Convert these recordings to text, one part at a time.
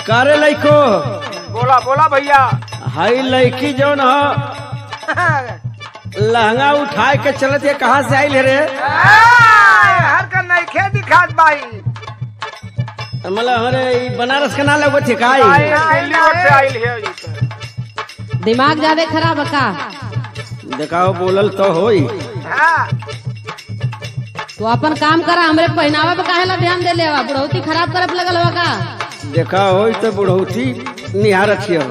करे लइको बोला बोला भैया। हाई लड़की जौन हो लहंगा उठाए के चलत है, कहाँ से आई रे? हर का नइखे दिखात भाई। मतलब हमारे ई बनारस के ना लगत है का? दिल्ली रोड से आइल है। दिमाग ज्यादा खराब है का? देखाओ बोलल तो होई। तो अपन काम करा, हमरे पहनावा पे काहे ला ध्यान दे लेवा? बुढ़ौती खराब करब लगल हुआ का? देखा होई तो बुढ़ौती निहार अच्छी हो।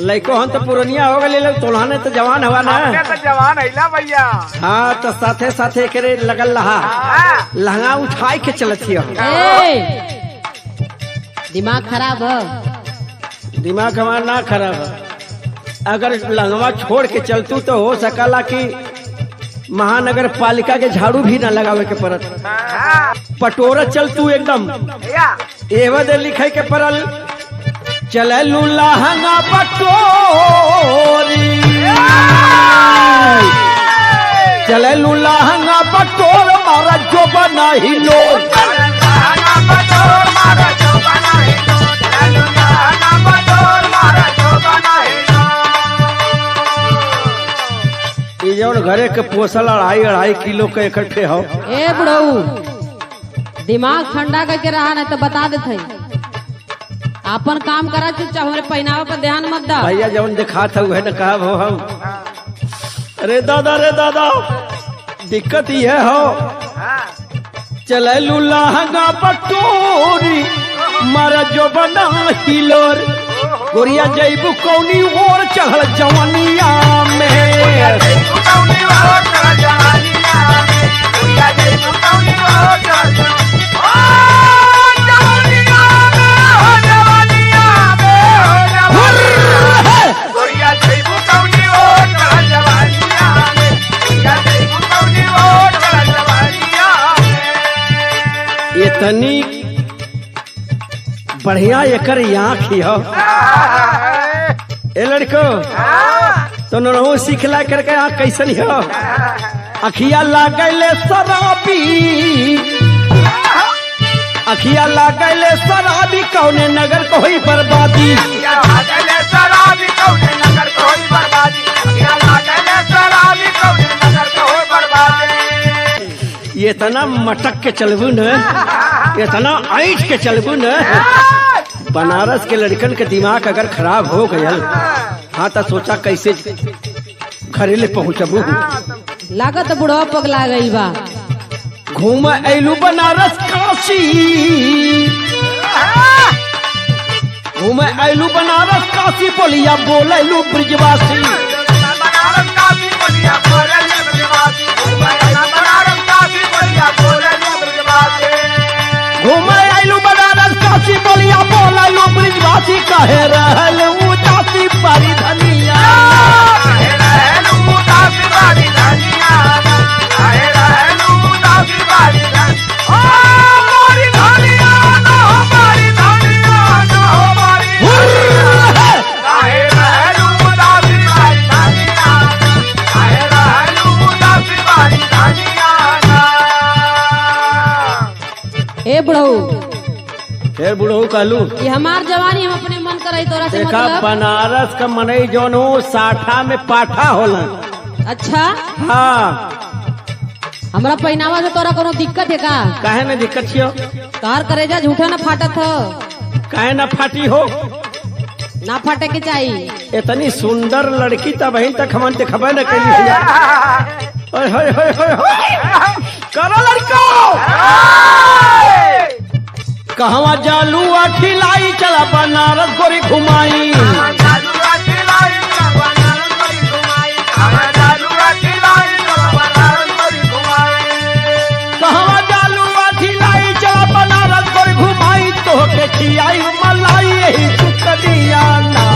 लइको हम तो पुरनिया हो गए, तोलहाने तो जवान हवा ना। तो जवान हैला भैया। हाँ तो साथे साथे करे लगल रहा, लहंगा उठाए के चलत हियो। दिमाग खराब है? दिमाग हमारा ना खराब है। अगर लहंगा छोड़ के चलतू तो हो सकला कि महानगर पालिका के झाड़ू भी ना लगावे के पड़त। पटोरा चलतू एकदम एवं दे लिखे के पड़ल, चललू लहंगा पटोरी, चललू लहंगा पटोर मारा जो बना ही लो। जौन घरे के पोसल 2.5 किलो के इकट्ठे हो। ए बुढ़ऊ, दिमाग ठंडा करके रहा नहीं तो बता देते। अपन काम करा, चुपचाप हमरे पहनावा पर ध्यान मत दा। भैया जौन दिखा था वह न कहा हो हम। अरे दादा दिक्कत ये हो, चललू लहंगा पटोरी मारा जो बना हिलोर, गोरिया जैबू कौनी और चढ़ल जवनिया में। इतनी बढ़िया एकर आँख हो। ए लड़को तो ननहु सिखला करके आँख कैसन हो? अखिया लागले शराबी, अखिया लागले शराबी, कौने नगर को हुई बर्बादी। ये इतना मटक के चलबू न, इतना ऐठ के चलबू न, बनारस के लड़कन के दिमाग अगर खराब हो गया, हाँ तो सोचा कैसे घरेले पहुँचबू। लागत बुढ़वा पगला गई बा। घूम ऐलू बनारस काशी, घूम ऐलू बनारस काशी, बोलिया बोलैलू ब्रिजवासी। घूमे आइलू बनारस काशी, बोलिया बोलैलू ब्रिजवासी, कहे रहल उदासी बारी धनिया। ए बुढ़ऊ, फिर बुढ़ऊ कहलू ये हमार जवानी हम अपने मन कराई तोरा से देखा मतलब। बनारस का मनई जौन हो साठा में पाठा होला। अच्छा, हाँ हमरा पहनावा से तोरा कोनो दिक्कत है का? काहे न दिक्कत छियो? तोहर करेजा झूठा न फाटत हो। काहे न फाटी हो? ना फाटे के चाहिए। इतनी सुंदर लड़की तब बहन तक हमन ते खबर न कैली भैया। ओए होए होए होए होए, करो लड़को कहवा जालू अखिलाई, चला बनारस गोरी घुमाई। कहवा जालू अखिलाई, चला बनारस गोरी घुमाई, तो के खियाई मलाई यही चुकलिया ना।